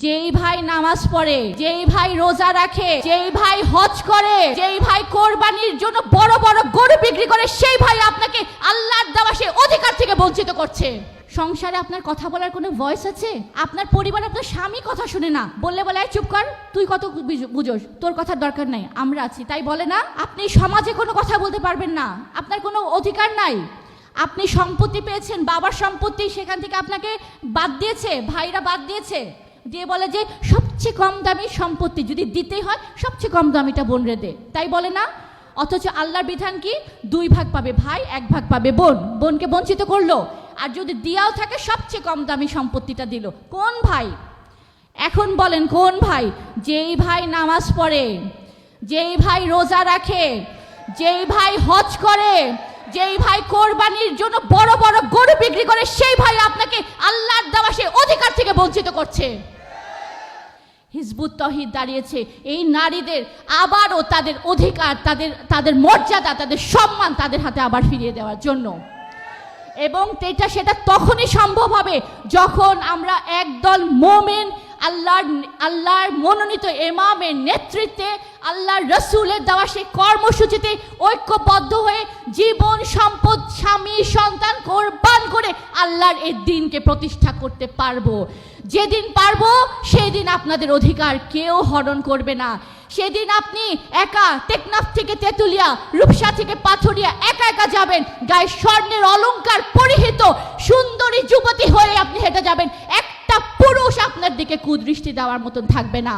যেই ভাই নামাজ পড়ে, যেই ভাই রোজা রাখে, যেই ভাই হজ করে, যেই ভাই কোরবানির জন্য বড় বড় গরু বিক্রি করে, সেই ভাই আপনাকে আল্লাহর দেওয়া সেই অধিকার থেকে বঞ্চিত করছে। সংসারে আপনার কথা বলার কোনো ভয়েস আছে? আপনার পরিবার, আপনার স্বামী কথা শুনে না, বললে বলে চুপ কর, তুই কত বুঝোস, তোর কথার দরকার নাই, আমরা আছি তাই বলে না। আপনি সমাজে কোনো কথা বলতে পারবেন না, আপনার কোনো অধিকার নাই। আপনি সম্পত্তি পেয়েছেন, বাবার সম্পত্তি, সেখান থেকে আপনাকে বাদ দিয়েছে, ভাইরা বাদ দিয়েছে, দিয়ে বলে যে সবচেয়ে কম দামি সম্পত্তি যদি দিতেই হয় সবচেয়ে কম দামিটা বোন রে দে, তাই বলে না। অথচ আল্লাহর বিধান কি? 2 ভাগ পাবে ভাই, 1 ভাগ পাবে বোন। বোনকে বঞ্চিত করলো, আর যদি দিয়াও থাকে সবচেয়ে কম দামি সম্পত্তিটা দিল। কোন ভাই? এখন বলেন কোন ভাই? যেই ভাই নামাজ পড়ে, যেই ভাই রোজা রাখে, যেই ভাই হজ করে, যেই ভাই কোরবানির জন্য বড় বড় গরু বিক্রি করে, সেই ভাই আপনাকে আল্লাহর দেওয়া সেই অধিকার থেকে বঞ্চিত করছে। হিজবুত তৌহিদ দাঁড়িয়েছে এই নারীদের আবারও তাদের অধিকার, তাদের মর্যাদা, তাদের সম্মান তাদের হাতে আবার ফিরিয়ে দেওয়ার জন্য। এবং সেটা তখনই সম্ভব হবে যখন আমরা একদল মুমিন আল্লাহর মনোনীত ইমামের নেতৃত্বে, আল্লাহর রসুলের দেওয়া সেই কর্মসূচিতে ঐক্যবদ্ধ হয়ে জীবন, সম্পদ, স্বামী, সন্তান কোরবান করে আল্লাহর এই দিনকে প্রতিষ্ঠা করতে পারবো। যেদিন পারবো সেদিন আপনাদের অধিকার কেউ হরণ করবে না। সেদিন আপনি একা টেকনাফ থেকে তেতুলিয়া, রূপসা থেকে পাথরিয়া একা একা যাবেন, গায়ে স্বর্ণের অলংকার পরিহিত সুন্দরী যুবতী হয়ে আপনি হেঁটে যাবেন, একটা পুরুষ আপনার দিকে কুদৃষ্টি দেওয়ার মতন থাকবে না।